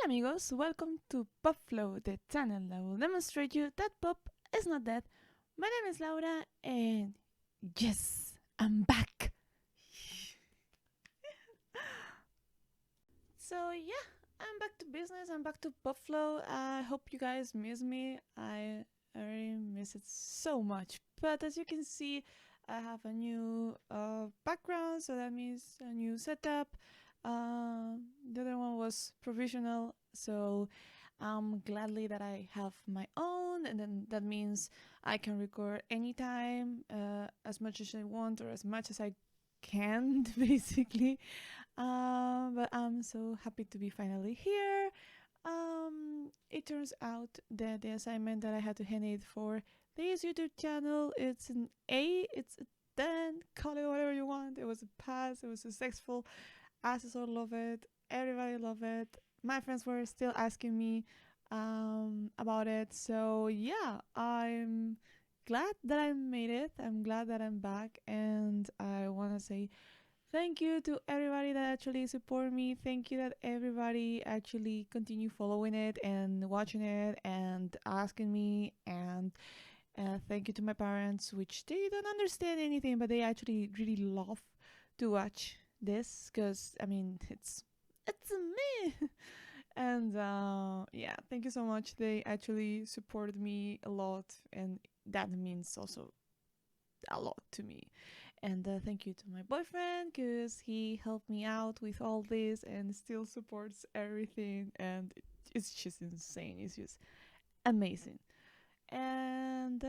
Hola amigos, welcome to Pop Flow, the channel that will demonstrate you that pop is not dead. My name is Laura and yes, I'm back. So yeah, I'm back to business, I'm back to Pop Flow. I hope you guys miss me. I already miss it so much. But as you can see, I have a new background, so that means a new setup. The other one was provisional, so I'm gladly that I have my own, and then that means I can record anytime, as much as I want or as much as I can, basically. But I'm so happy to be finally here. It turns out that the assignment that I had to hand it for this YouTube channel, it's an A, it's a 10, call it whatever you want. It was a pass, it was successful. I also love it. Everybody love it. My friends were still asking me about it. So yeah, I'm glad that I made it. I'm glad that I'm back, and I want to say thank you to everybody that actually support me. Thank you that everybody actually continue following it and watching it and asking me. And thank you to my parents, which they don't understand anything, but they actually really love to watch this because I mean it's me. And yeah, thank you so much. They actually supported me a lot, and that means also a lot to me. And thank you to my boyfriend because he helped me out with all this and still supports everything. And it's just insane. It's just amazing. And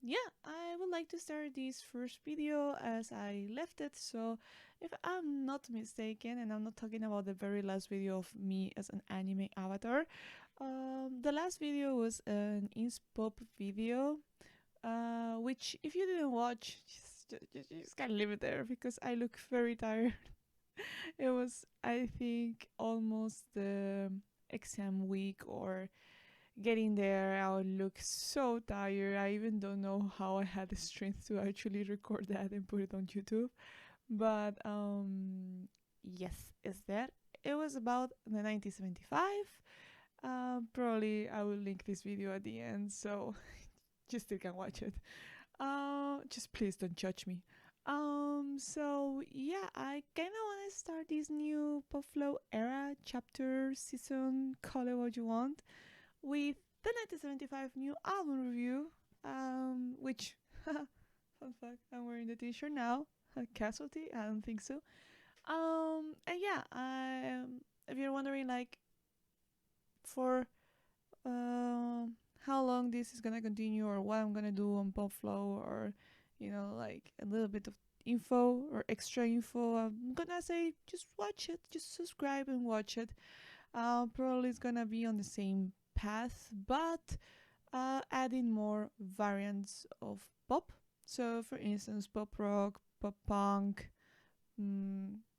yeah, I would like to start this first video as I left it. So if I'm not mistaken, and I'm not talking about the very last video of me as an anime avatar, the last video was an Inspop video, which if you didn't watch, just can leave it there because I look very tired. It was, I think, almost the exam week or getting there. I would look so tired. I even don't know how I had the strength to actually record that and put it on YouTube. But yes, is that. It was about the 1975. Probably I will link this video at the end, so you still can watch it. Just please don't judge me. So yeah, I kind of want to start this new Pop Flow era, chapter, season, call it what you want, with the 1975 new album review. Which, fun fact, I'm wearing the T-shirt now. Casualty? I don't think so. And yeah, if you're wondering, like, for how long this is gonna continue or what I'm gonna do on Popflow or like a little bit of info or extra info, I'm gonna say just watch it, just subscribe and watch it. Probably it's gonna be on the same path, but adding more variants of pop. So for instance, pop rock, pop punk,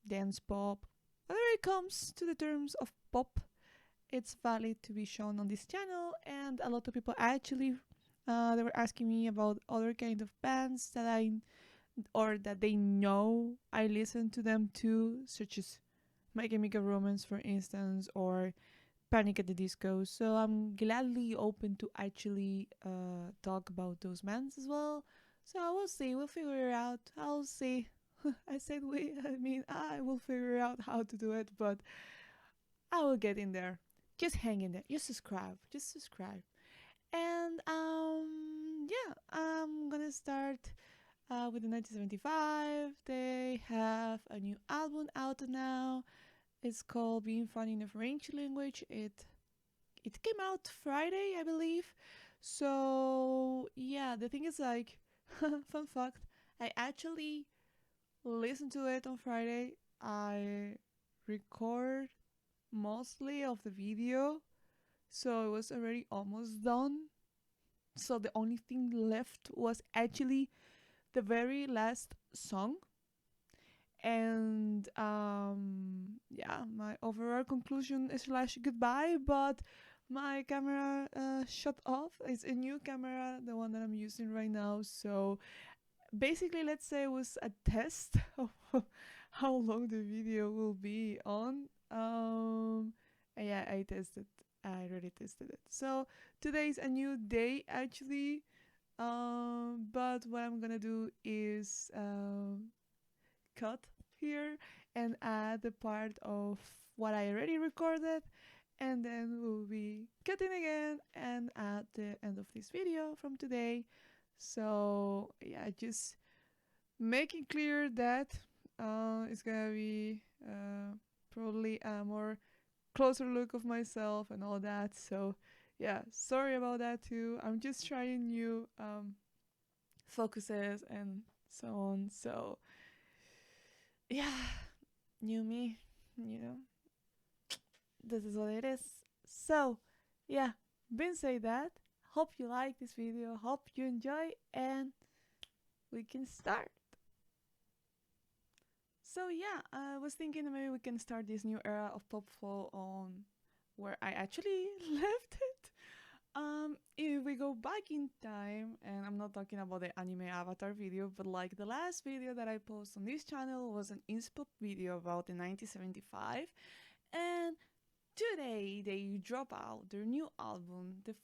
dance pop, whenever it comes to the terms of pop, it's valid to be shown on this channel. And a lot of people actually they were asking me about other kind of bands that I or that they know I listen to them too, such as My Chemical Romance, for instance, or Panic at the Disco. So I'm gladly open to actually talk about those bands as well. So we'll see, we'll figure it out. I'll see. I said we, I mean I will figure out how to do it, but I will get in there. Just hang in there. Just subscribe. Just subscribe. And yeah, I'm gonna start with the 1975. They have a new album out now. It's called Being Fun in a French Language. It came out Friday, I believe. So yeah, the thing is, like, fun fact, I actually listened to it on Friday. I record mostly of the video, so it was already almost done. So the only thing left was actually the very last song. And yeah, my overall conclusion is slash goodbye, but my camera shut off. It's a new camera, the one that I'm using right now. So basically, let's say it was a test of how long the video will be on. And yeah, I tested. I already tested it. So today's a new day actually. But what I'm gonna do is cut here and add the part of what I already recorded, and then we'll be cutting again and at the end of this video from today. So yeah, just making clear that it's gonna be probably a more closer look of myself and all that. So yeah, sorry about that too. I'm just trying new focuses and so on. So yeah, new me, you know, this is what it is. So yeah, been say that. Hope you like this video. Hope you enjoy, and we can start. So yeah, I was thinking maybe we can start this new era of pop flow on where I actually left it. If we go back in time, and I'm not talking about the anime avatar video, but like the last video that I posted on this channel was an inspo video about the 1975, and today they drop out their new album, the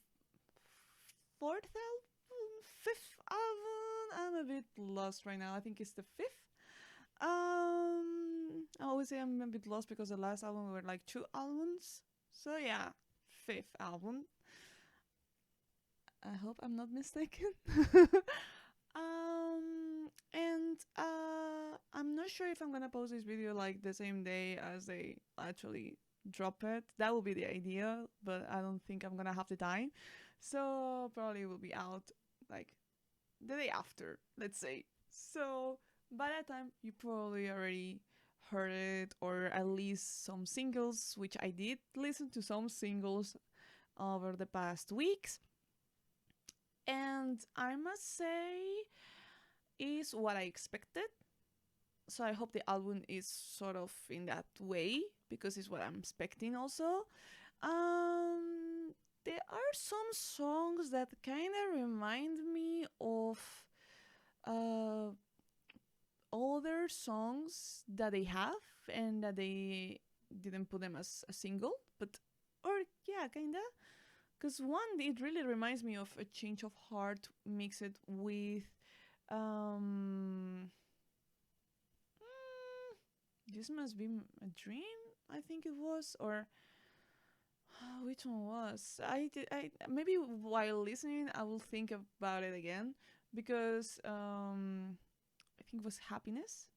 fourth album, fifth album. I'm a bit lost right now. I think it's the fifth. I always say I'm a bit lost because the last album were like 2 albums. So yeah, fifth album. I hope I'm not mistaken. And I'm not sure if I'm gonna post this video like the same day as they actually drop it. That will be the idea, but I don't think I'm gonna have the time. So probably will be out like the day after, let's say. So by that time, you probably already heard it, or at least some singles, which I did listen to some singles over the past weeks. And I must say, is what I expected. So I hope the album is sort of in that way, because it's what I'm expecting also. There are some songs that kind of remind me of uh, other songs that they have and that they didn't put them as a single, but or yeah, kinda. Because one, it really reminds me of A Change of Heart mixed with um This Must Be a Dream, I think it was, or which one was? I maybe while listening I will think about it again, because I think it was Happiness,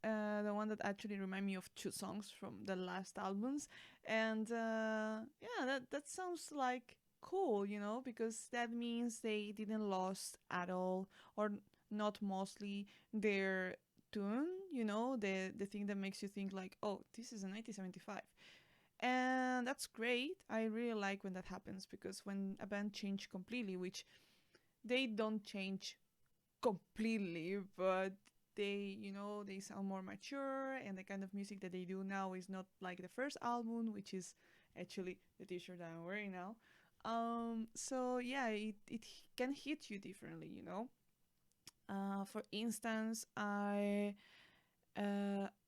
the one that actually remind me of 2 songs from the last albums. And yeah, that sounds like cool, because that means they didn't lost at all, or not mostly, their tune, the thing that makes you think like, oh, this is a 1975. And that's great. I really like when that happens, because when a band change completely, which they don't change completely, but they sound more mature, and the kind of music that they do now is not like the first album, which is actually the t-shirt that I'm wearing now. So yeah, it can hit you differently. For instance, I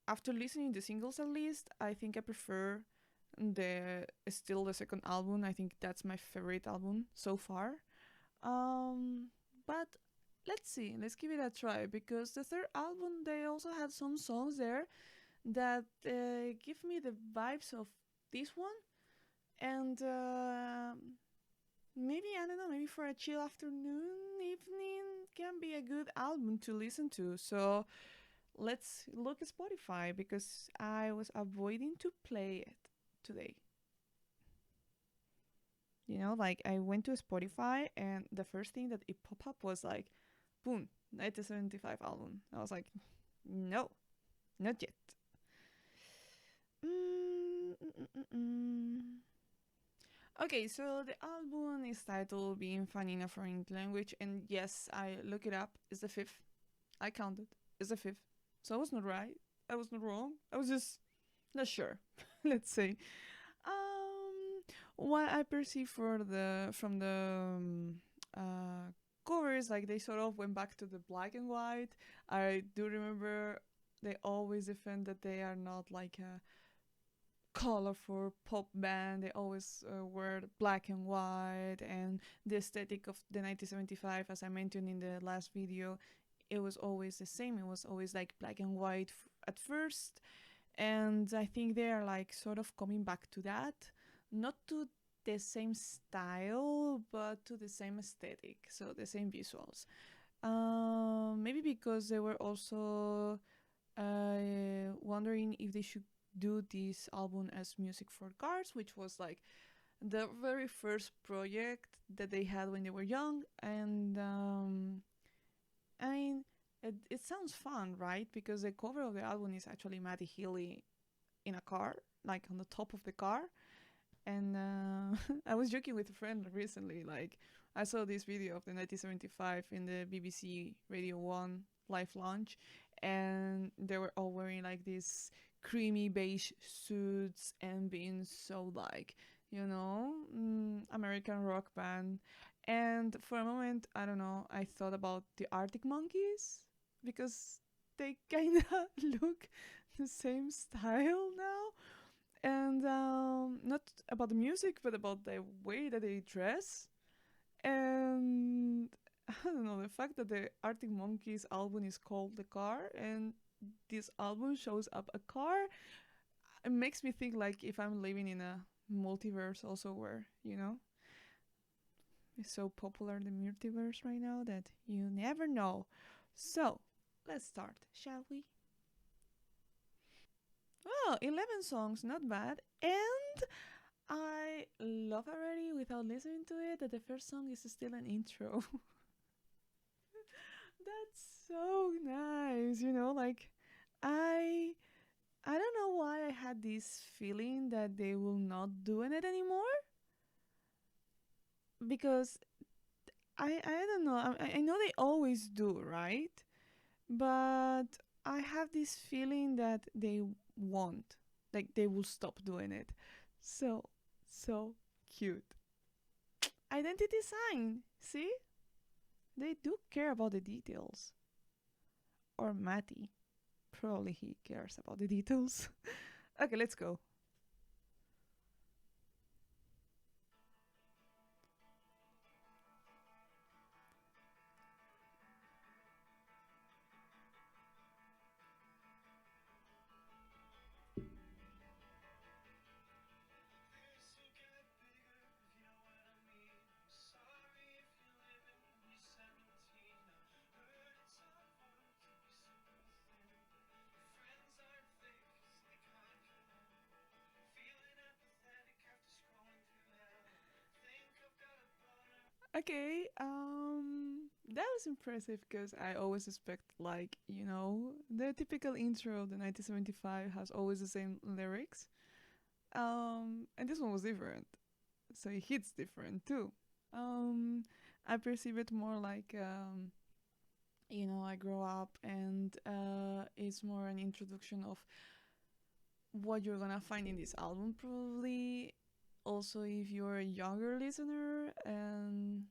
after listening to singles, at least I think I prefer the second album. I think that's my favorite album so far. But let's see, let's give it a try, because the third album, they also had some songs there that give me the vibes of this one. And maybe, I don't know, maybe for a chill afternoon, evening, can be a good album to listen to. So let's look at Spotify, because I was avoiding to play it today. Like I went to Spotify, and the first thing that it popped up was like, boom, 1975 album. I was like, no, not yet. Okay, so the album is titled Being Funny in a Foreign Language, and yes, I look it up. It's the fifth. I counted. It's the fifth. So I was not right. I was not wrong. I was just not sure. Let's say. What I perceive from the covers, like they sort of went back to the black and white. I do remember they always defend that they are not like a colorful pop band. They always wear black and white, and the aesthetic of the 1975, as I mentioned in the last video, it was always the same. It was always like black and white at first, and I think they are like sort of coming back to that, not to the same style, but to the same aesthetic, so the same visuals. Maybe because they were also wondering if they should do this album as music for cars, which was like the very first project that they had when they were young. And I mean, it sounds fun, right? Because the cover of the album is actually Matty Healy in a car, like on the top of the car. And I was joking with a friend recently, like, I saw this video of the 1975 in the BBC Radio 1 live launch, and they were all wearing like these creamy beige suits and being so like, American rock band. And for a moment, I don't know, I thought about the Arctic Monkeys because they kind of look the same style now. And not about the music, but about the way that they dress. And I don't know, the fact that the Arctic Monkeys album is called The Car, and this album shows up a car, it makes me think like if I'm living in a multiverse also, where it's so popular, the multiverse right now, that you never know. So let's start, shall we? Well, 11 songs, not bad. And I love already, without listening to it, that the first song is still an intro. That's so nice, like I I don't know why I had this feeling that they will not doing it anymore, because I don't know. I know they always do, right? But I have this feeling that they won't. Like they will stop doing it. So so cute. Identity sign. See? They do care about the details. Or Matty. Probably he cares about the details. Okay, let's go. Okay, that was impressive because I always expect, like, the typical intro of the 1975 has always the same lyrics. And this one was different, so it hits different too. Um, I perceive it more like, I grow up, and it's more an introduction of what you're gonna find in this album, probably. Also, if you're a younger listener, and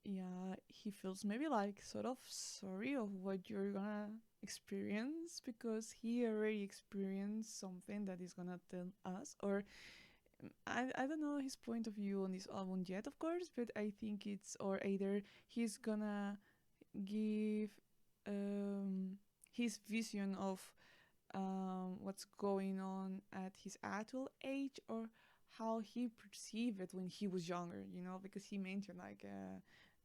yeah, he feels maybe like sort of sorry of what you're gonna experience, because he already experienced something that he's gonna tell us. Or I don't know his point of view on this album yet, of course, but I think it's, or either he's gonna give his vision of what's going on at his actual age, or how he perceived it when he was younger, because he mentioned like,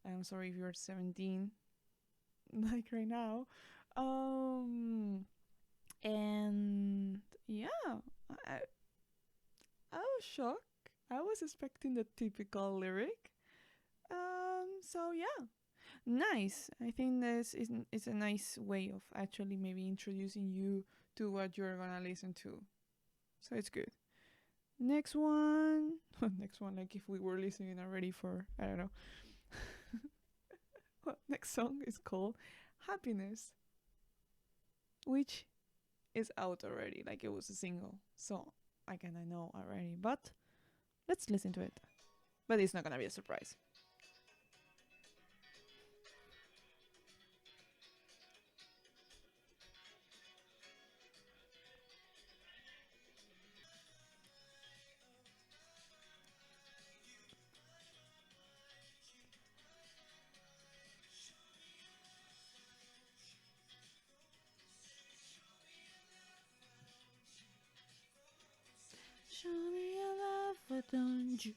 I'm sorry if you're 17, like right now. Um, and yeah, I, I was shocked. I was expecting the typical lyric. So yeah, nice. I think this is a nice way of actually maybe introducing you to what you're gonna listen to. So it's good. Next one. Next one, like if we were listening already for, I don't know. Well, next song is called Happiness, which is out already. Like it was a single. So I kinda know already. But let's listen to it. But it's not gonna be a surprise. Why don't you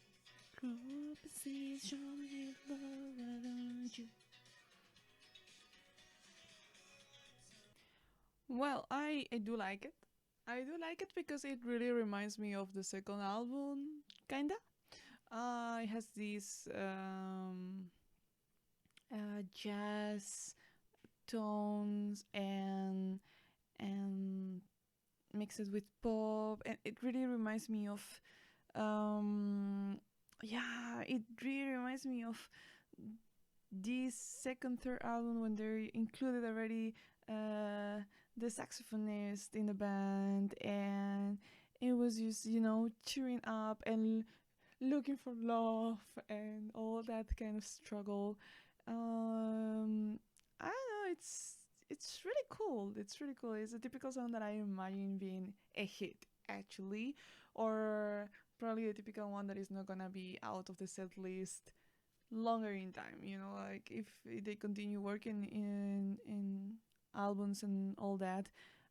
grow up and see, show me love, why don't you? Well, I do like it. I do like it because it really reminds me of the second album, kinda. It has these jazz tones and mix it with pop, and it really reminds me of um yeah, it really reminds me of this second third album when they included already uh the saxophonist in the band, and it was just, cheering up and looking for love and all that kind of struggle. I don't know, it's really cool. It's really cool. It's a typical song that I imagine being a hit, actually, or probably a typical one that is not gonna be out of the set list longer in time. Like if they continue working in albums and all that,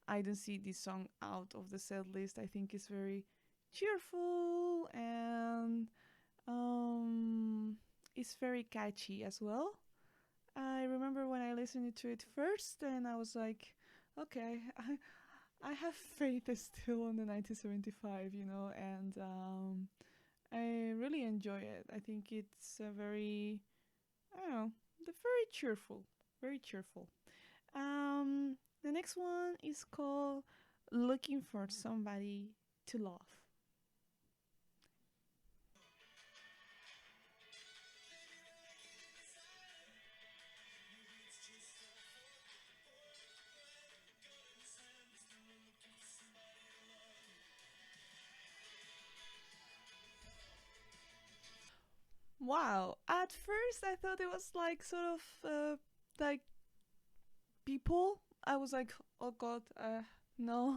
I don't see this song out of the set list. I think it's very cheerful, and um, it's very catchy as well. I remember when I listened to it first, and I was like, okay, I have faith still in the 1975, and I really enjoy it. I think it's a very, I don't know, very cheerful, very cheerful. The next one is called "Looking for Somebody to Love." Wow. At first, I thought it was like sort of like people. I was like, oh god, no,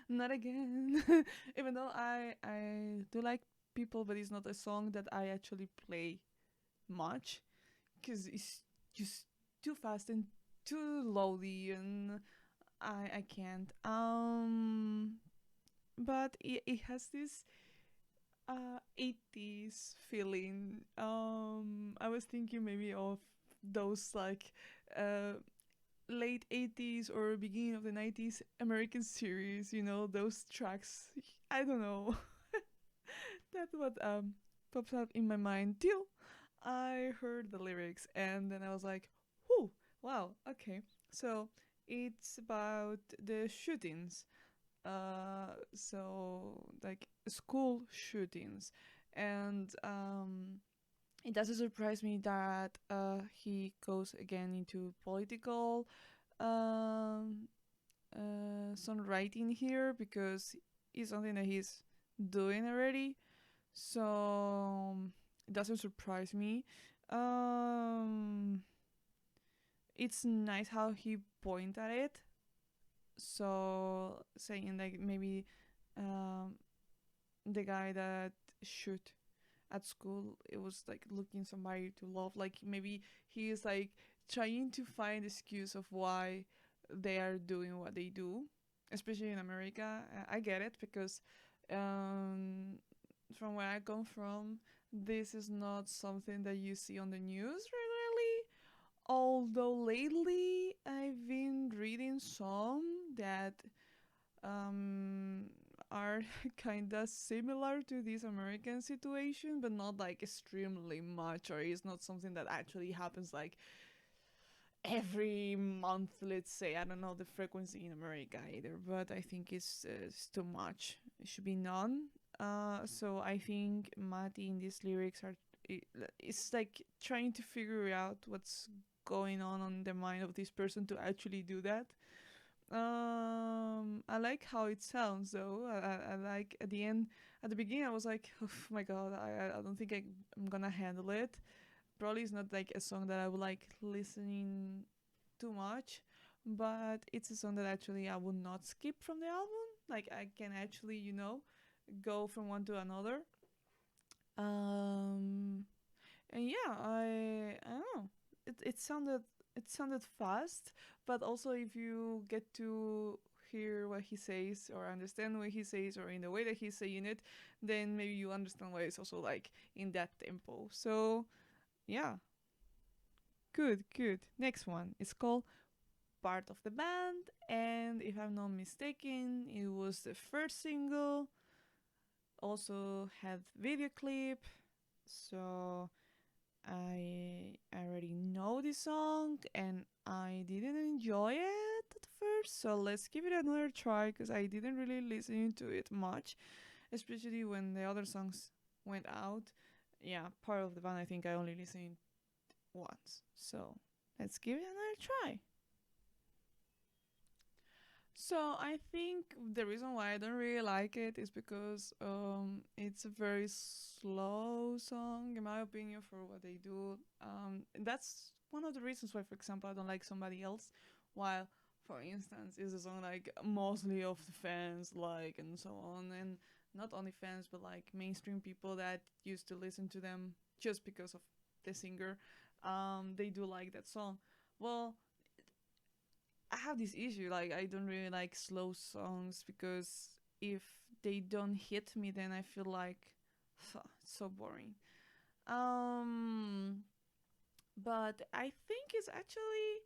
not again. Even though I do like people, but it's not a song that I actually play much because it's just too fast and too loady, and I can't. But it has this 80s feeling. I was thinking maybe of those like uh late 80s or beginning of the 90s American series, those tracks. I don't know. That's what pops up in my mind till I heard the lyrics, and then I was like, "Whoo, wow, okay." So it's about the shootings, so like school shootings, and it doesn't surprise me that he goes again into political um, songwriting here, because it's something that he's doing already. So it doesn't surprise me. Um, it's nice how he pointed at it. So saying like maybe um, the guy that shoot at school, it was like looking somebody to love. Like maybe he is like trying to find excuse of why they are doing what they do, especially in America. I get it because um, from where I come from, this is not something that you see on the news regularly. Although lately I've been reading some that um, are kind of similar to this American situation, but not like extremely much, or it's not something that actually happens like every month, let's say. I don't know the frequency in America either, but I think it's too much. It should be none. So I think Mati in these lyrics it's like trying to figure out what's going on the mind of this person to actually do that. I like how it sounds though. I like at the end, at the beginning, I was like, oh my god, I don't think I'm gonna handle it. Probably it's not like a song that I would like listening too much, but it's a song that actually I would not skip from the album. Like I can actually, go from one to another. Um, and yeah, I don't know. It sounded fast, but also if you get to hear what he says or understand what he says or in the way that he's saying it, then maybe you understand why it's also like in that tempo. So yeah, good, good. Next one. It's called Part of the Band, and if I'm not mistaken, it was the first single. Also had video clip, so I already know this song and I didn't enjoy it at first. So let's give it another try because I didn't really listen to it much, especially when the other songs went out. Yeah, Part of the Band I think I only listened once. So let's give it another try. So I think the reason why I don't really like it is because it's a very slow song in my opinion for what they do. That's one of the reasons why, for example, I don't like Somebody Else. While, for instance, is a song like mostly of the fans like and so on, and not only fans but like mainstream people that used to listen to them just because of the singer. They do like that song. Well, I have this issue. Like, I don't really like slow songs because if they don't hit me, then I feel like it's so boring. Um, but I think it's actually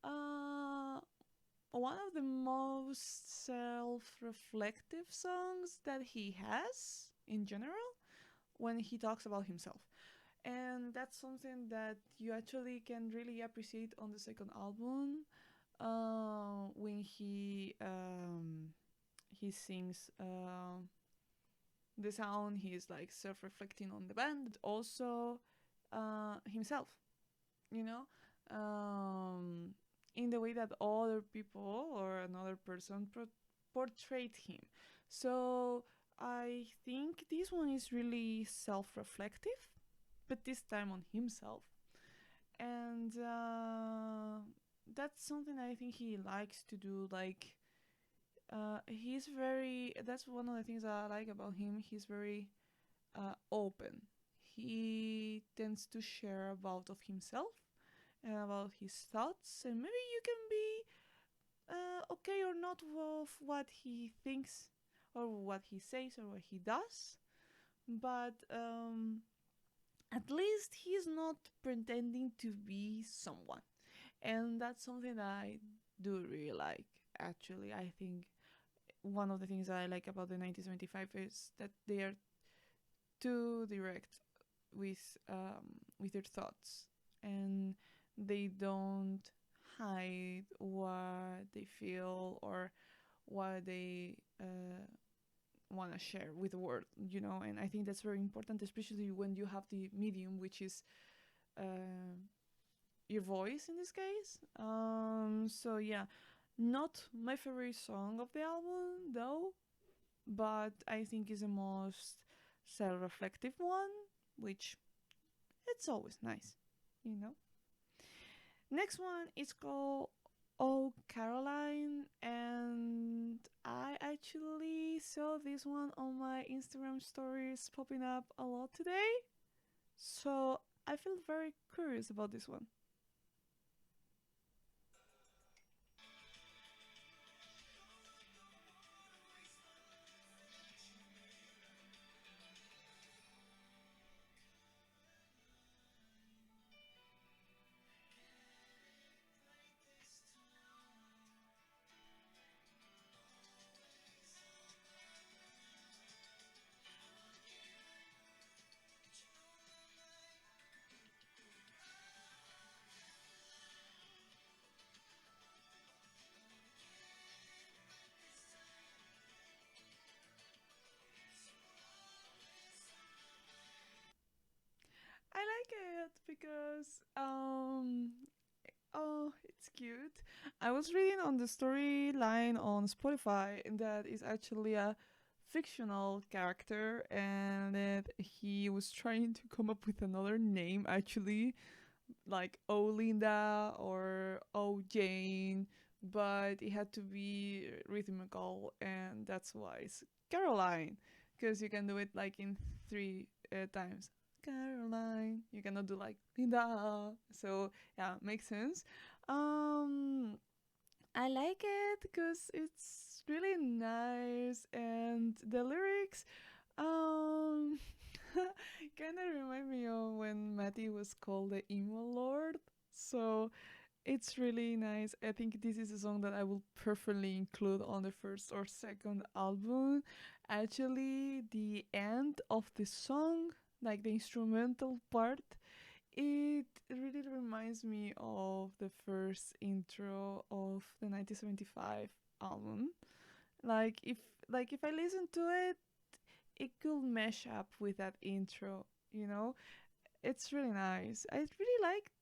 uh one of the most self-reflective songs that he has in general when he talks about himself. And that's something that you actually can really appreciate on the second album when he sings the sound. He's like self-reflecting on the band, also himself, you know, um, in the way that other people or another person portrayed him. So I think this one is really self-reflective, but this time on himself. And that's something I think he likes to do. Like, he's very. That's one of the things that I like about him. He's very open. He tends to share about of himself and about his thoughts, and maybe you can be okay or not with what he thinks or what he says or what he does, but at least he's not pretending to be someone. And that's something that I do really like. Actually, I think one of the things that I like about the 1975 is that they are too direct with their thoughts, and they don't hide what they feel or what they want to share with the world, you know. And I think that's very important, especially when you have the medium, which is uh, your voice in this case. So yeah, not my favorite song of the album though, but I think is the most self-reflective one, which it's always nice, you know. Next one is called Oh Caroline, and I actually saw this one on my Instagram stories popping up a lot today, so I feel very curious about this one. I like it because oh, it's cute. I was reading on the storyline on Spotify that is actually a fictional character and that he was trying to come up with another name actually, like O Linda or O Jane, but it had to be rhythmical, and that's why it's Caroline, because you can do it like in three times. Caroline, you cannot do like Linda. So yeah, makes sense. Um, I like it because it's really nice, and the lyrics, um, kind of remind me of when Matty was called the emo lord. So it's really nice. I think this is a song that I will perfectly include on the first or second album. Actually, the end of the song, like the instrumental part, it really reminds me of the first intro of the 1975 album. Like if I listen to it, it could mesh up with that intro, you know? It's really nice. I really like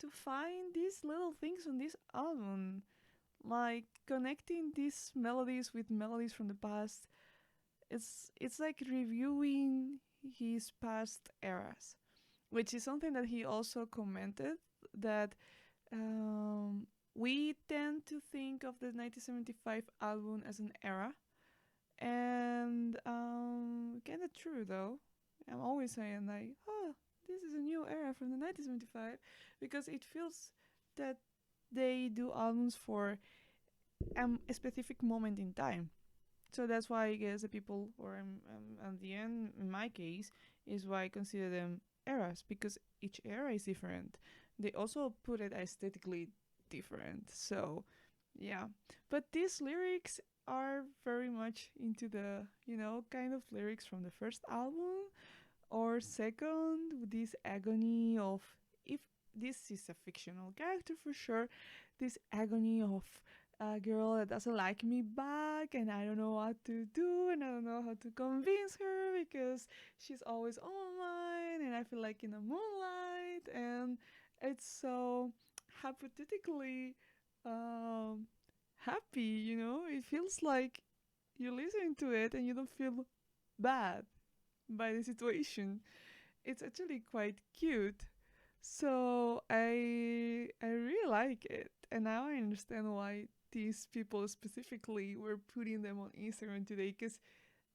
to find these little things on this album, like connecting these melodies with melodies from the past. It's like reviewing his past eras, which is something that he also commented, that um, we tend to think of the 1975 album as an era, and kind of true though. I'm always saying like, oh, this is a new era from the 1975, because it feels that they do albums for a specific moment in time. So that's why I guess the people, or at the end, in my case, is why I consider them eras, because each era is different. They also put it aesthetically different. So, yeah. But these lyrics are very much into the, kind of lyrics from the first album or second, with this agony of, if this is a fictional character for sure, this agony of a girl that doesn't like me back, and I don't know what to do, and I don't know how to convince her because she's always on my mind, and I feel like in the moonlight, and it's so hypothetically um, happy, It feels like you're listening to it and you don't feel bad by the situation. It's actually quite cute. So I really like it, and now I understand why these people specifically were putting them on Instagram today. Because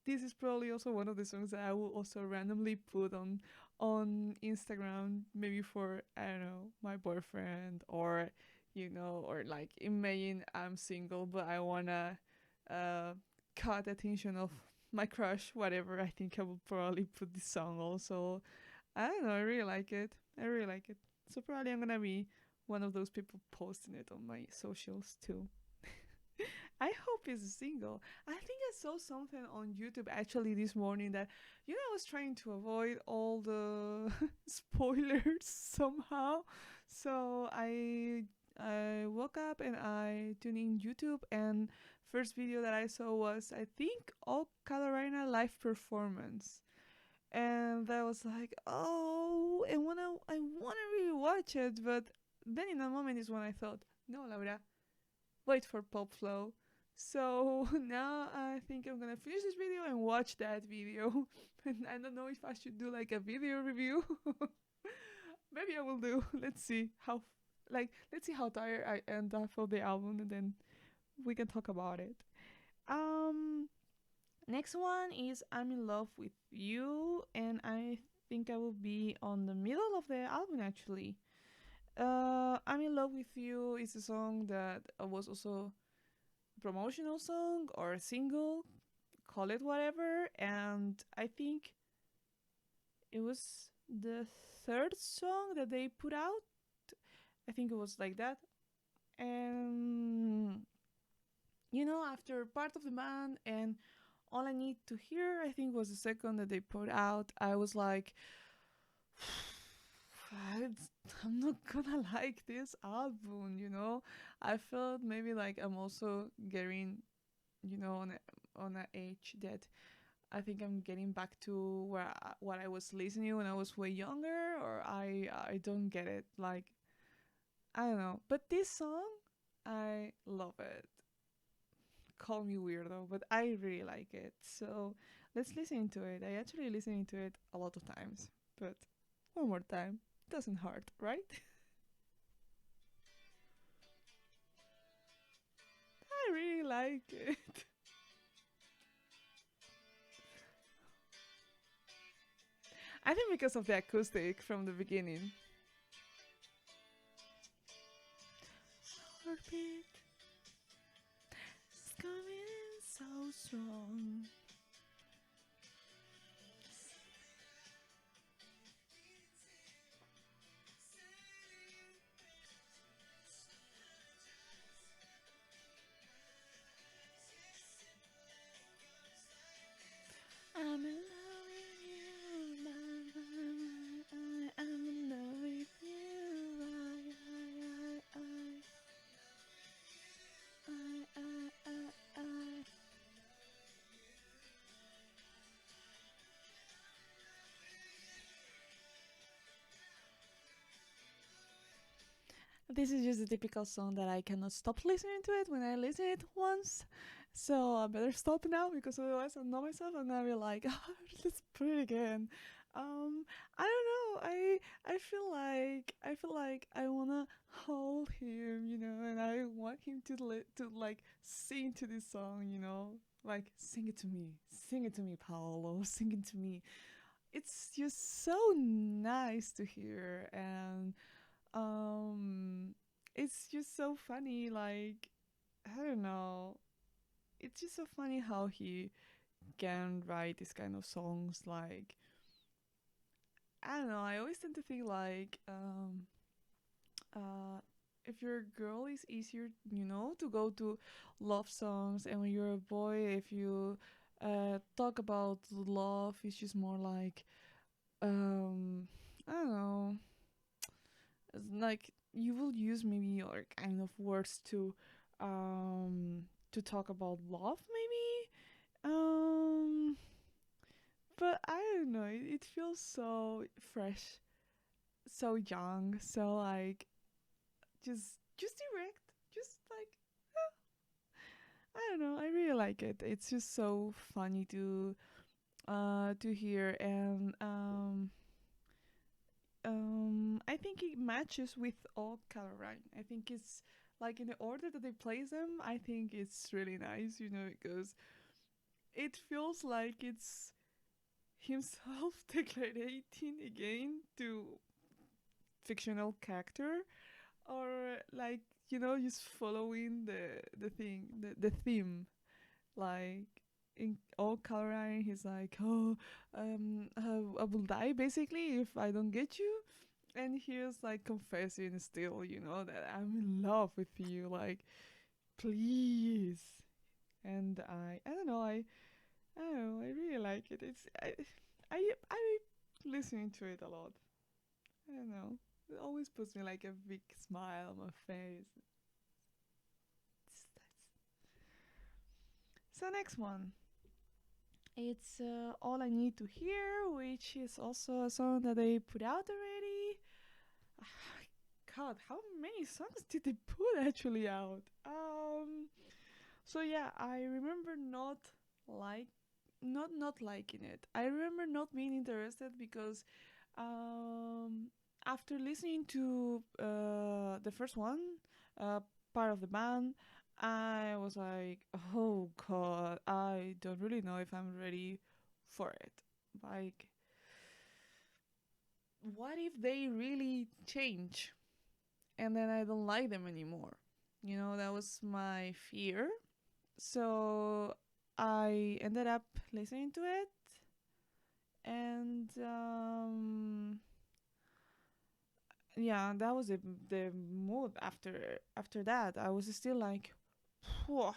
this is probably also one of the songs that I will also randomly put on Instagram, maybe for, I don't know, my boyfriend, or or like, imagine I'm single but I wanna uh caught attention of my crush, whatever. I think I will probably put this song also. I don't know, I really like it. I really like it. So probably I'm gonna be one of those people posting it on my socials too. I hope he's single. I think I saw something on YouTube actually this morning that, I was trying to avoid all the spoilers somehow. So I woke up and I tuned in YouTube, and first video that I saw was, I think, All Carolina live performance. And I was like, oh, and I want to really watch it, but then in a moment is when I thought, no, Laura, wait for pop flow. So now I think I'm gonna finish this video and watch that video. And I don't know if I should do like a video review. Maybe I will do. Let's see how tired I end up of the album, and then we can talk about it. Um, Next one is I'm in Love with You, and I think I will be on the middle of the album actually. I'm in Love with You is a song that was also a promotional song or a single, call it whatever, and I think it was the third song that they put out. I think it was like that. And after Part of the Band and All I Need to Hear, I think was the second that they put out, I was like, I'm not gonna like this album. I felt maybe like I'm also getting, on an age that I think I'm getting back to what I was listening when I was way younger, or I don't get it. Like, I don't know. But this song, I love it. Call me weirdo, but I really like it. So let's listen to it. I actually listened to it a lot of times, but one more time doesn't hurt, right? I really like it. I think because of the acoustic from the beginning. Heartbeat. strong. I'm in love with you, I'm in love with you, I. This is just a typical song that I cannot stop listening to it when I listen it once. So I better stop now because otherwise I know myself and I'll be like, oh, let's put it again. I don't know. I feel like I wanna hold him, and I want him to like sing to this song, like sing it to me, Paolo, sing it to me. It's just so nice to hear, and um it's just so funny, like, I don't know, it's just so funny how he can write these kind of songs. Like, I don't know, I always tend to think like, uh if you're a girl, it's easier, to go to love songs, and when you're a boy, if you talk about love, it's just more like, I don't know, it's like you will use maybe other kind of words to talk about love, maybe. But I don't know, it feels so fresh, so young, so like, just direct, just like, I don't know, I really like it. It's just so funny to hear, and I think it matches with all Caroline. I think it's like in the order that they place them. I think it's really nice, because it feels like it's himself declaring again to fictional character, or like, just following the theme, like in all Caroline, he's like, oh, I will die basically if I don't get you, and he's like confessing still, that I'm in love with you, like, please. And I don't know, I don't know, I really like it. I listening to it a lot. I don't know, it always puts me like a big smile on my face. So next one, it's All I Need to Hear, which is also a song that they put out already. God, how many songs did they put actually out? So yeah, I remember like not liking it. I remember not being interested because um after listening to the first one, uh part of the band, I was like, oh god, I don't really know if I'm ready for it. Like, what if they really change and then I don't like them anymore? That was my fear. So I ended up listening to it, and yeah, that was the mood after that. I was still like, whew,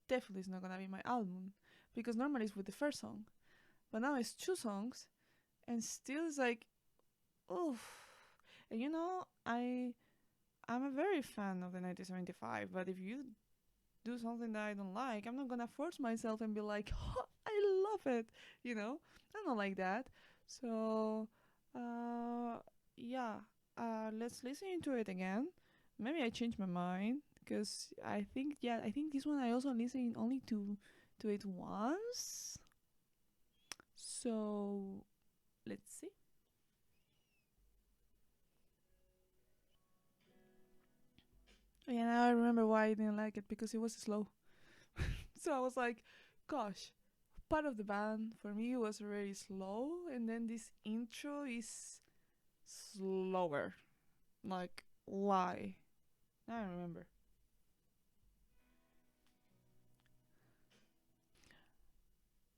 definitely it's not gonna be my album, because normally it's with the first song, but now it's two songs, and still it's like, oof. And I'm a very fan of the 1975, but if you do something that I don't like, I'm not gonna force myself and be like, oh, I love it. I'm not like that. So, uh, yeah, let's listen to it again. Maybe I changed my mind because I think this one I also listened only to it once. So let's see. Oh, yeah, now I remember why I didn't like it, because it was slow. So I was like, gosh, part of the band for me was very slow, and then this intro is slower. Like, why? I don't remember.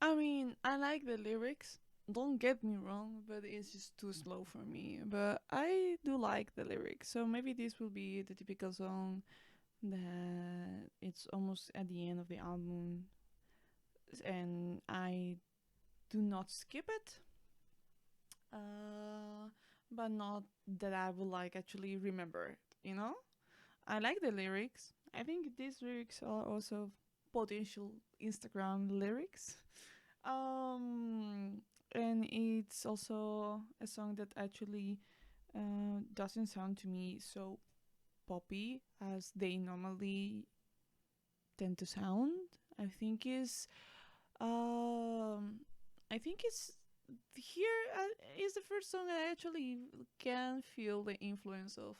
I mean, I like the lyrics. Don't get me wrong, but it's just too slow for me. But I do like the lyrics, so maybe this will be the typical song that it's almost at the end of the album, and I do not skip it. Uh, but not that I would like actually remember it. You know, I like the lyrics. I think these lyrics are also potential Instagram lyrics. Um, and it's also a song that actually doesn't sound to me so poppy as they normally tend to sound. I think is I think it's here is the first song I actually can feel the influence of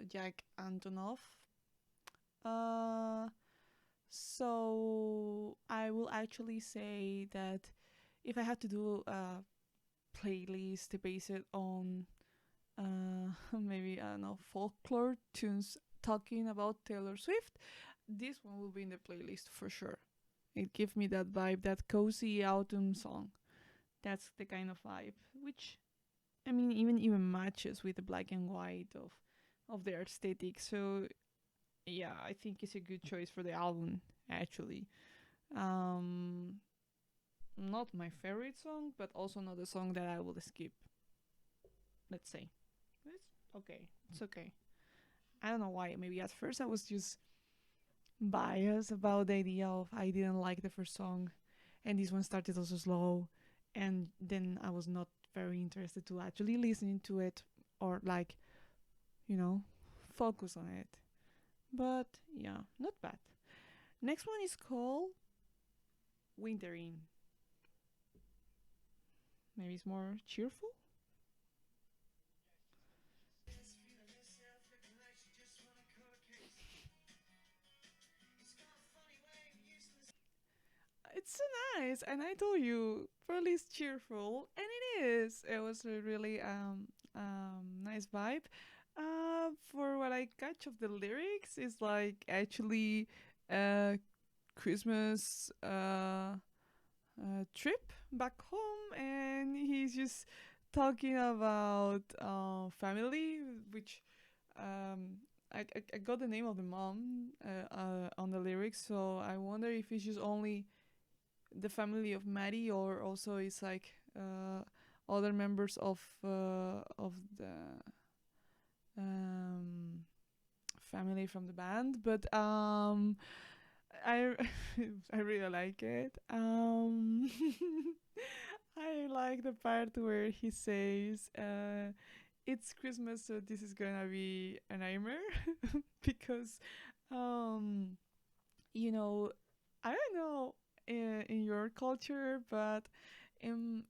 Jack Antonoff. Uh, so I will actually say that if I had to do a playlist based on maybe I don't know folklore tunes talking about Taylor Swift, this one will be in the playlist for sure. It gives me that vibe, that cozy autumn song. That's the kind of vibe, which I mean even matches with the black and white of their aesthetic. So yeah, I think it's a good choice for the album actually. Um, Not my favorite song, but also not a song that I will skip. Let's say it's okay. It's okay. I don't know why. Maybe at first I was just biased about the idea of I didn't like the first song, and this one started also slow, and then I was not very interested to actually listening to it or like you know focus on it. But yeah, not bad. Next one is called Wintering. Maybe it's more cheerful. It's so nice, and I told you, Pearl is cheerful, and it is. It was a really nice vibe. For what I catch of the lyrics is like actually a Christmas trip back home, and he's just talking about family, which um, I got the name of the mom on the lyrics, so I wonder if it's just only the family of Maddie, or also it's like other members of the um, family from the band. But I I really like it. I like the part where he says, "It's Christmas, so this is gonna be a nightmare," because um, you know, I don't know in your culture, but in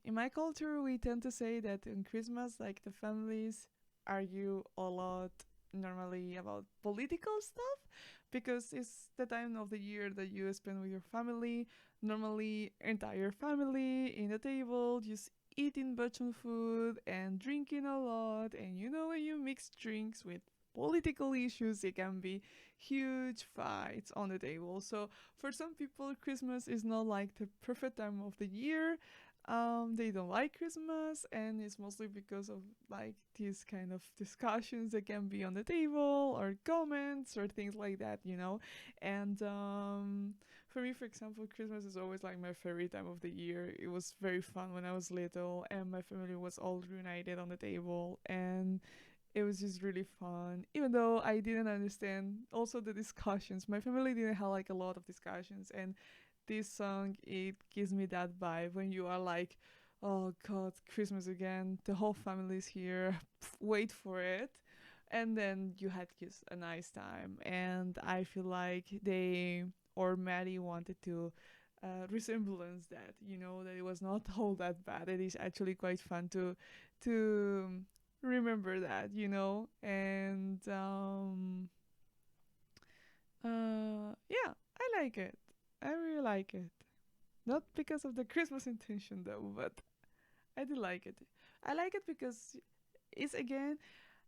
my culture, we tend to say that in Christmas, like the families argue a lot normally about political stuff because it's the time of the year that you spend with your family. Normally, entire family in the table, just eating bunch of food and drinking a lot. And you know, when you mix drinks with political issues, it can be huge fights on the table. So for some people, Christmas is not like the perfect time of the year. They don't like Christmas, and it's mostly because of like these kind of discussions that can be on the table or comments or things like that, you know. And for me, for example, Christmas is always like my favorite time of the year. It was very fun when I was little, and my family was all reunited on the table, and it was just really fun. Even though I didn't understand also the discussions, my family didn't have like a lot of discussions, and this song it gives me that vibe when you are like, oh god, Christmas again, the whole family's here, wait for it. And then you had just a nice time, and I feel like they or Maddie wanted to resemblance that, you know, that it was not all that bad. It is actually quite fun to remember that, you know. And yeah, I like it. I really like it. Not because of the Christmas intention though, but I do like it. I like it because it's again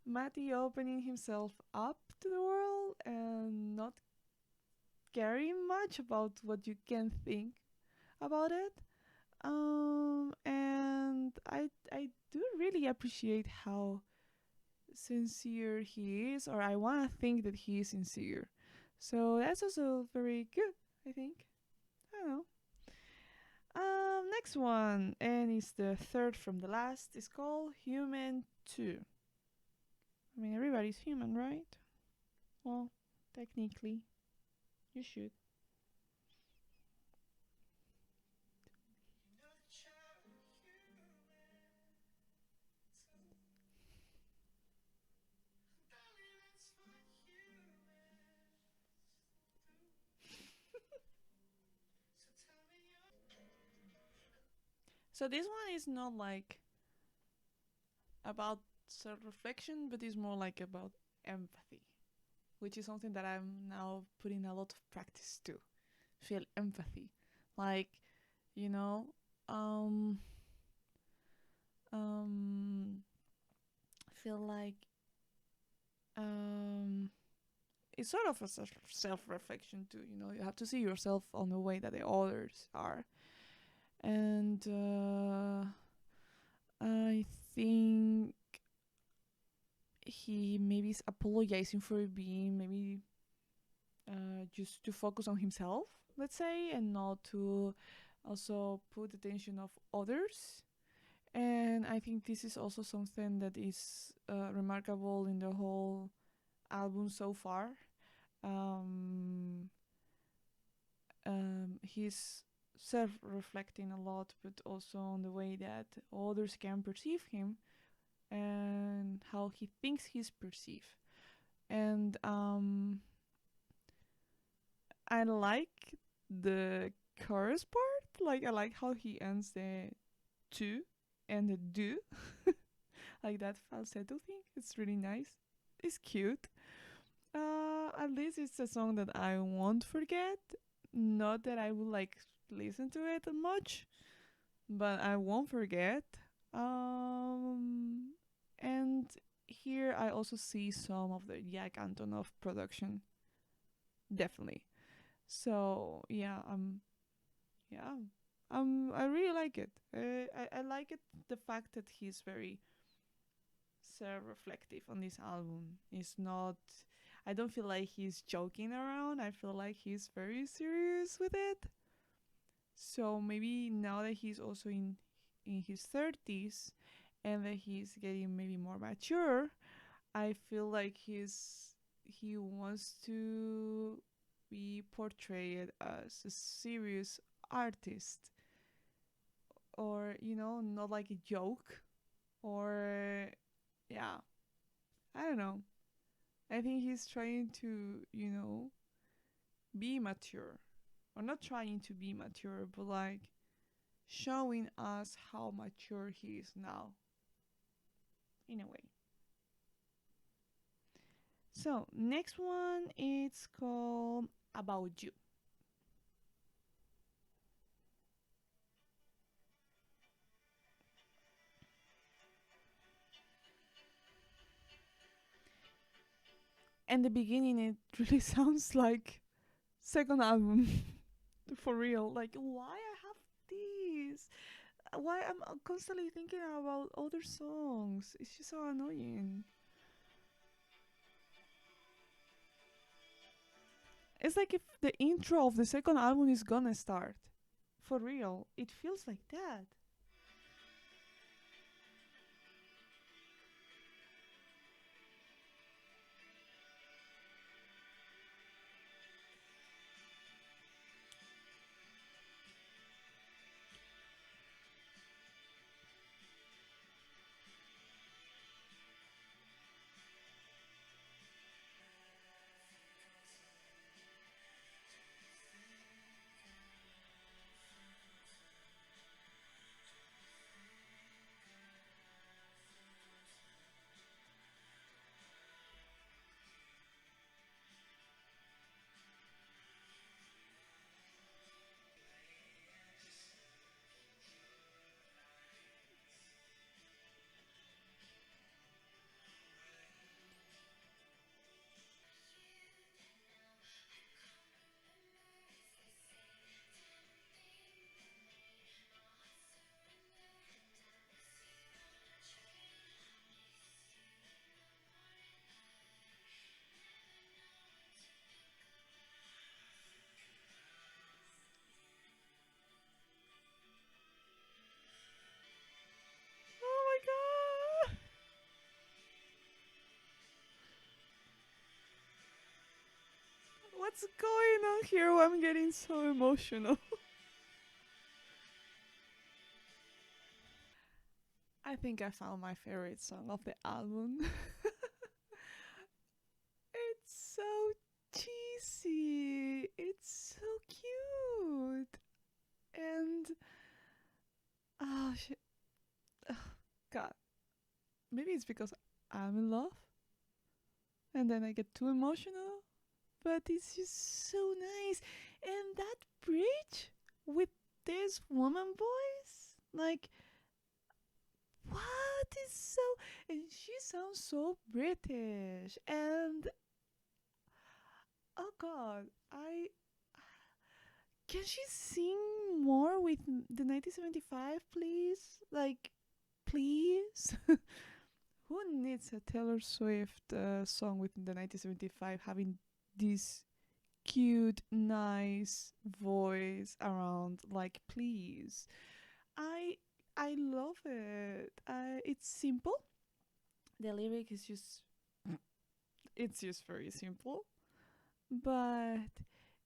Matty opening himself up to the world and not caring much about what you can think. about it. And I do really appreciate how sincere he is, or I want to think that he is sincere. So that's also very good, I think. I don't know. Next one, and it's the third from the last. It's called Human 2. I mean, everybody's human, right? Well, technically, you should. So this one is not like about self reflection, but it's more like about empathy, which is something that I'm now putting a lot of practice to feel empathy. Like, you know, um, um, feel like um, it's sort of a self reflection too. You know, you have to see yourself on the way that the others are, and I think he maybe is apologizing for being maybe just to focus on himself, let's say, and not to also put attention of others. And I think this is also something that is remarkable in the whole album so far. Um, he's self-reflecting a lot, but also on the way that others can perceive him and how he thinks he's perceived. And I like the chorus part. Like I like how he ends the to and the do, like that falsetto thing. It's really nice. It's cute. At least it's a song that I won't forget. Not that I would like listen to it much, but I won't forget. Um, and here I also see some of the Jack Antonoff production, definitely. So yeah, I really like it. I like it the fact that he's very self-reflective on this album. It's not. I don't feel like he's joking around. I feel like he's very serious with it. So maybe now that he's also in his 30s and that he's getting maybe more mature, I feel like he wants to be portrayed as a serious artist, or not like a joke, or yeah, I don't know. I think he's trying to be mature, or not trying to be mature, but like showing us how mature he is now, in a way. So next one, it's called About You. And the beginning, it really sounds like second album. For real. Like, why I have these? Why I'm constantly thinking about other songs? It's just so annoying. It's like if the intro of the second album is gonna start. For real. It feels like that. What's going on here? I'm getting so emotional. I think I found my favorite song of the album. It's so cheesy. It's so cute. And oh shit. Oh, God. Maybe it's because I'm in love and then I get too emotional. But it's just so nice. And that bridge with this woman voice, like, what is so. And she sounds so British. And oh god, I. Can she sing more with the 1975, please? Like, please? Who needs a Taylor Swift song with the 1975 having this cute, nice voice around? Like, please. I I love it. It's simple. The lyric is just it's just very simple, but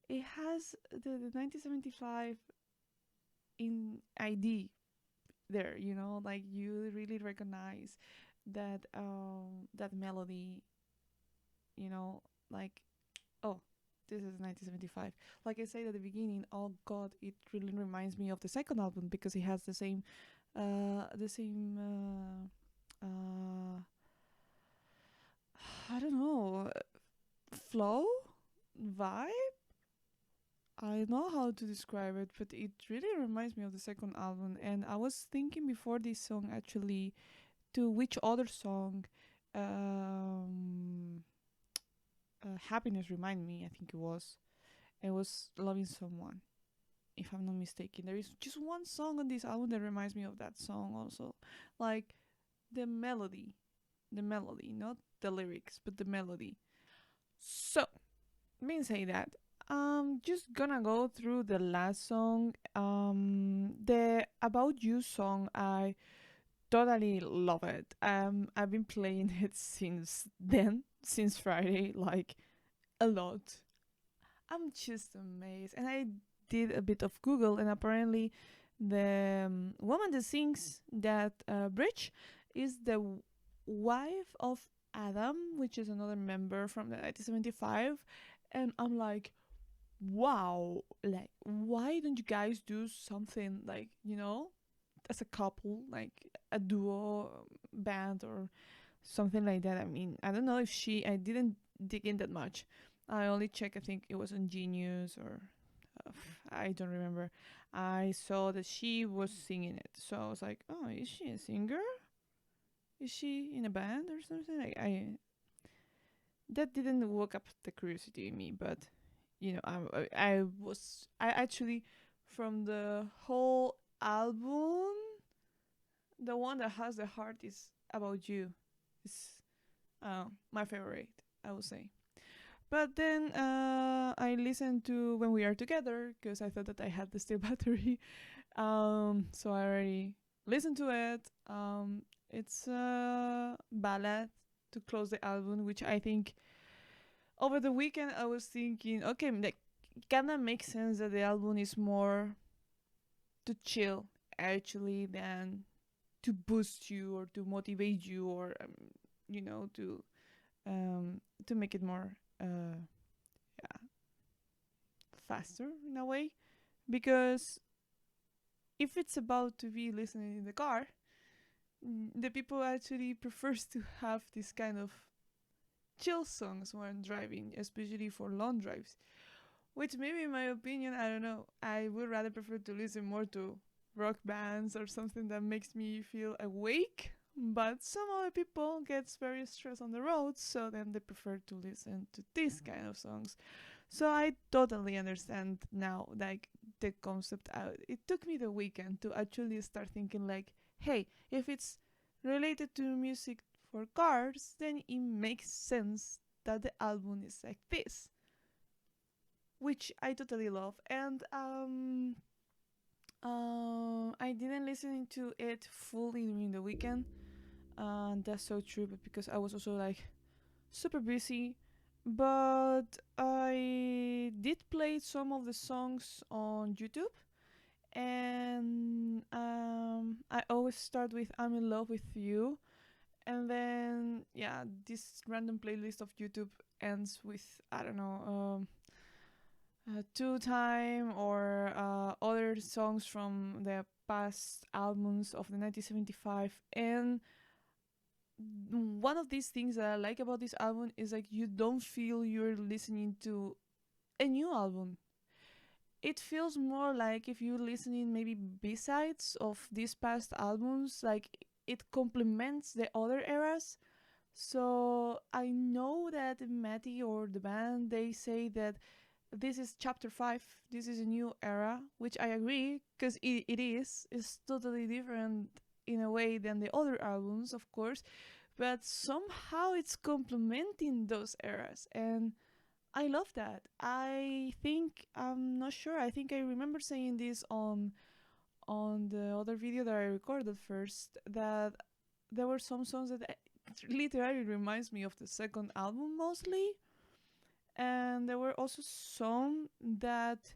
it has the 1975 in ID there. Like you really recognize that melody. Like, oh, this is 1975. Like I said at the beginning, oh god, it really reminds me of the second album because it has the same I don't know, flow, vibe. I don't know how to describe it, but it really reminds me of the second album. And I was thinking before this song actually to which other song um, happiness remind me. I think it was loving someone. If I'm not mistaken, there is just one song on this album that reminds me of that song also, like the melody, not the lyrics, but the melody. So, mean say that. Just gonna go through the last song. The About You song, I totally love it. I've been playing it since then, since Friday, like a lot. I'm just amazed. And I did a bit of Google, and apparently, the woman that sings that bridge is the wife of Adam, which is another member from the 1975. And I'm like, wow, like, why don't you guys do something like, as a couple, like a duo band or something like that? I mean, I don't know if I didn't dig in that much. I only checked, I think it was on Genius or uh, I don't remember. I saw that she was singing it. So I was like, oh, is she a singer? Is she in a band or something? I that didn't woke up the curiosity in me, but I actually, from the whole album, the one that has the heart is About You. Is my favorite, I would say. But then I listened to When We Are Together because I thought that I had the steel battery. So I already listened to it. It's a ballad to close the album, which I think over the weekend I was thinking, okay, like, kinda makes sense that the album is more to chill actually than to boost you or to motivate you or you know to to make it more yeah, faster in a way, because if it's about to be listening in the car, the people actually prefers to have this kind of chill songs when driving, especially for long drives. Which maybe in my opinion, I don't know, I would rather prefer to listen more to rock bands or something that makes me feel awake. But some other people gets very stressed on the road, so then they prefer to listen to this kind of songs. So I totally understand now, like, the concept. It took me the weekend to actually start thinking, like, hey, if it's related to music for cars, then it makes sense that the album is like this, which I totally love. And I didn't listen to it fully during the weekend. That's so true, but because I was also like super busy, but I did play some of the songs on YouTube, and I always start with "I'm in love with you," and then yeah, this random playlist of YouTube ends with, I don't know, Two Time or other songs from the past albums of the 1975. And one of these things that I like about this album is like you don't feel you're listening to a new album. It feels more like if you're listening maybe B-sides of these past albums, like it complements the other eras. So I know that Matty or the band, they say that this is chapter 5, this is a new era, which I agree, because it is. It's totally different in a way than the other albums, of course, but somehow it's complementing those eras, and I love that. I think, I'm not sure, I think I remember saying this on the other video that I recorded first, that there were some songs that literally reminds me of the second album mostly, and there were also some that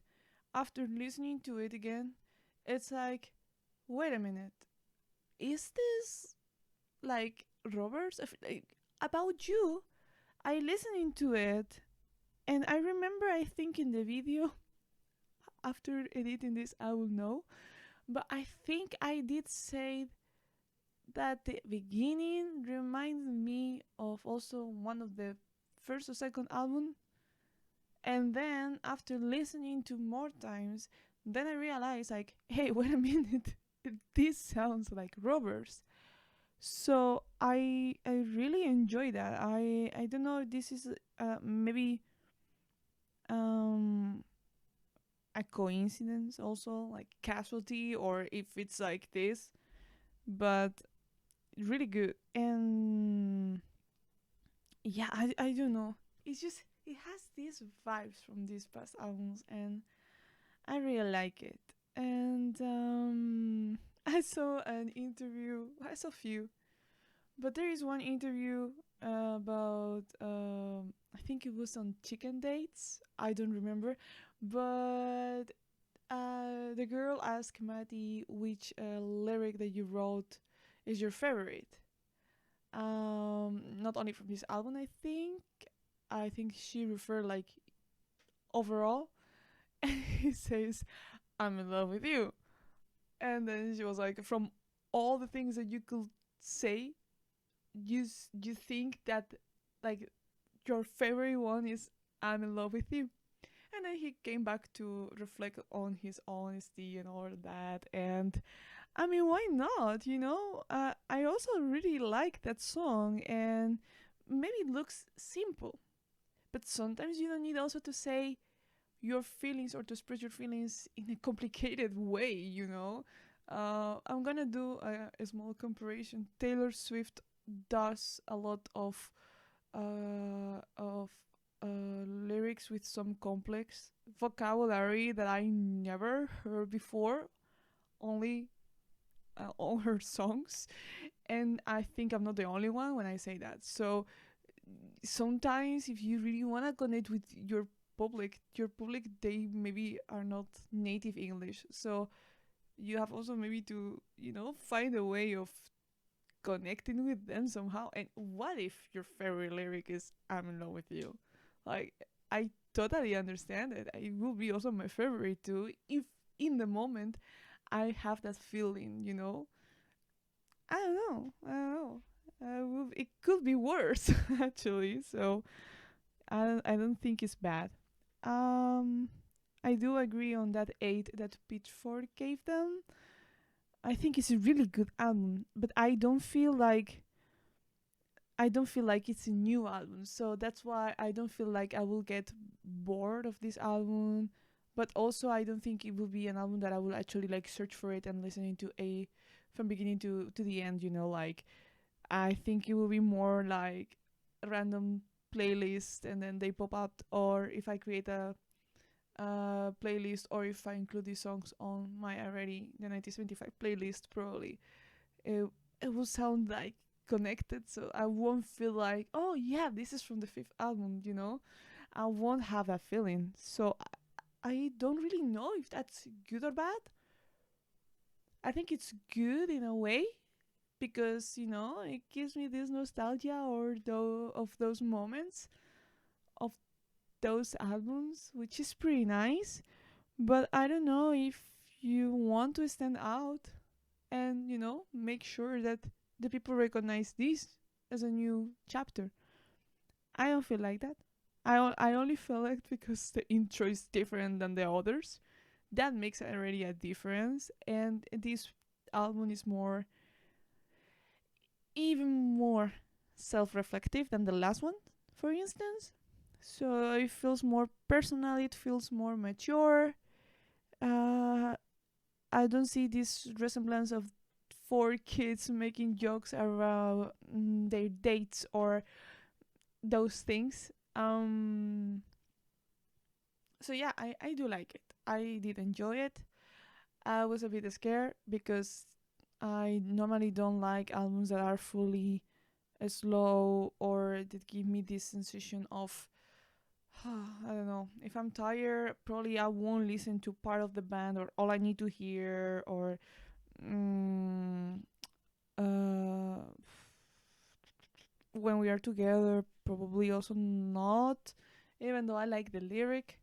after listening to it again, it's like, wait a minute, is this like Roberts? Like, About You, I listening to it, and I remember, I think in the video after editing this I will know, but I think I did say that the beginning reminds me of also one of the first or second album, and then after listening to more times, then I realized like, hey, wait a minute, this sounds like Robbers. So I really enjoy that. I don't know if this is maybe um a coincidence also, like casualty, or if it's like this, but really good. And yeah, I don't know, it's just it has these vibes from these past albums, and I really like it. And I saw an interview, I saw a few, but there is one interview about I think it was on Chicken Dates, I don't remember, but the girl asked Matty which lyric that you wrote is your favorite. Not only from this album, I think she referred like overall. And he says, "I'm in love with you." And then she was like, "From all the things that you could say, you think that like your favorite one is 'I'm in love with you'?" And then he came back to reflect on his honesty and all that. And I mean, why not? I also really like that song, and maybe it looks simple, but sometimes you don't need also to say your feelings or to express your feelings in a complicated way. I'm gonna do a small comparison. Taylor Swift does a lot lyrics with some complex vocabulary that I never heard before, only on her songs, and I think I'm not the only one when I say that. So sometimes, if you really want to connect with your public, they maybe are not native English, so you have also maybe to find a way of connecting with them somehow. And what if your favorite lyric is "I'm in love with you"? Like, I totally understand it. It will be also my favorite too, if in the moment I have that feeling. I don't know. It could be worse actually. So I don't think it's bad. Um, I do agree on that 8 that Pitchfork gave them. I think it's a really good album, but I don't feel like it's a new album. So that's why I don't feel like I will get bored of this album. But also, I don't think it will be an album that I will actually like search for it and listening to a from beginning to the end. Like, I think it will be more like a random playlist, and then they pop up. Or if I create a playlist, or if I include these songs on my already the 1975 playlist, probably it will sound like connected, so I won't feel like, oh yeah, this is from the fifth album, I won't have that feeling. So I don't really know if that's good or bad. I think it's good in a way because it gives me this nostalgia or of those moments of those albums, which is pretty nice. But I don't know if you want to stand out and make sure that the people recognize this as a new chapter. I don't feel like that. I only feel like because the intro is different than the others, that makes already a difference. And this album is even more self-reflective than the last one, for instance. So it feels more personal. It feels more mature. Uh, I don't see this resemblance of four kids making jokes around their dates or those things. So yeah, I do like it. I did enjoy it. I was a bit scared because I normally don't like albums that are fully slow or that give me this sensation of I don't know. If I'm tired, probably I won't listen to part of the band or all I need to hear or mm, uh, when we are together, probably also not. Even though I like the lyric,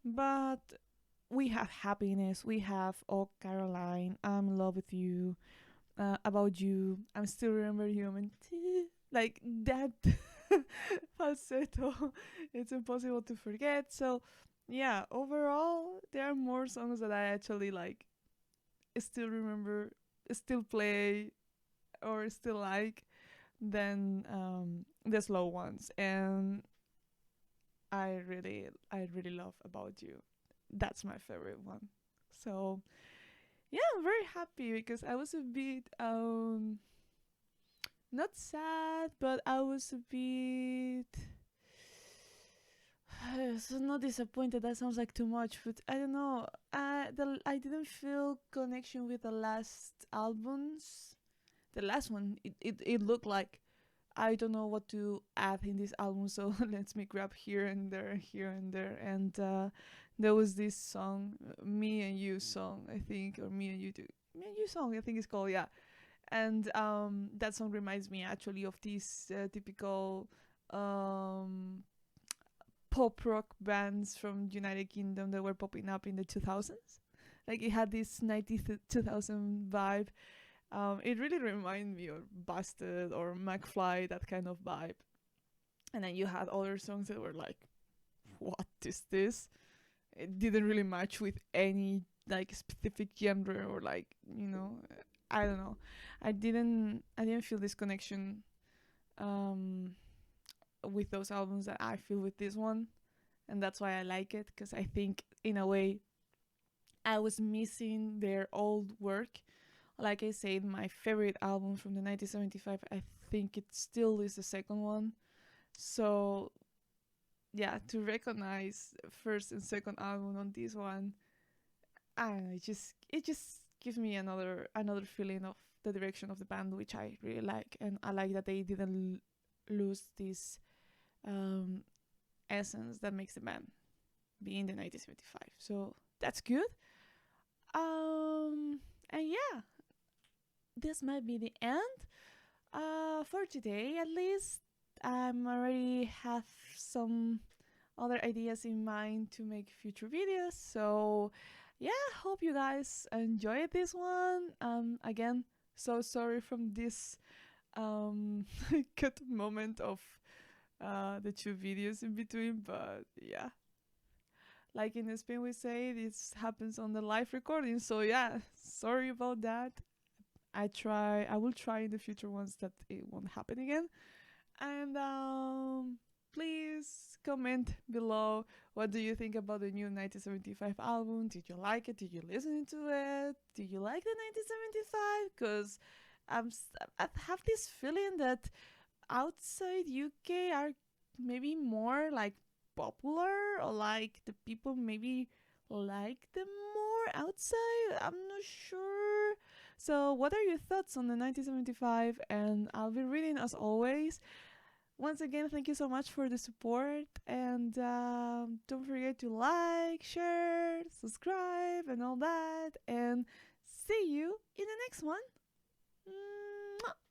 but we have happiness. We have Oh Caroline, I'm in love with you. About you, I'm still remember you. And like that falsetto, it's impossible to forget. So yeah, overall, there are more songs that I actually like, still remember, still play, or still like than the slow ones. And I really love About You. That's my favorite one. So yeah, I'm very happy because I was a bit not sad, but I was a bit so not disappointed. That sounds like too much, but I don't know. I didn't feel connection with the last albums. The last one, it looked like I don't know what to add in this album, so let me grab here and there, and there was this song, "Me and You" song, I think, or "Me and You Do." "Me and You" song, I think it's called, yeah. And that song reminds me actually of these typical um, pop rock bands from United Kingdom that were popping up in the 2000s. Like it had this 90s 2000 vibe. It really reminded me of Busted or McFly, that kind of vibe. And then you had other songs that were like, what is this? It didn't really match with any like specific genre or like, I don't know. I didn't feel this connection um with those albums that I feel with this one. And that's why I like it, because I think in a way I was missing their old work. Like I said, my favorite album from the 1975, I think it still is the second one. So yeah, to recognize first and second album on this one, I don't know, it just gives me another feeling of the direction of the band, which I really like. And I like that they didn't lose this um, essence that makes the band be in the 1975. So that's good. Um, and yeah, this might be the end for today, at least. I'm already have some other ideas in mind to make future videos. So yeah, hope you guys enjoyed this one. Again, so sorry from this cut moment of the two videos in between, but yeah, like in Spain we say, this happens on the live recording. So yeah, sorry about that. I will try in the future ones that it won't happen again. And please comment below, what do you think about the new 1975 album? Did you like it? Did you listen to it? Did you like the 1975? Because I have this feeling that outside UK are maybe more like popular, or like the people maybe like them more outside. I'm not sure. So, what are your thoughts on the 1975? And I'll be reading as always. Once again, thank you so much for the support. And don't forget to like, share, subscribe, and all that. And see you in the next one. Mwah!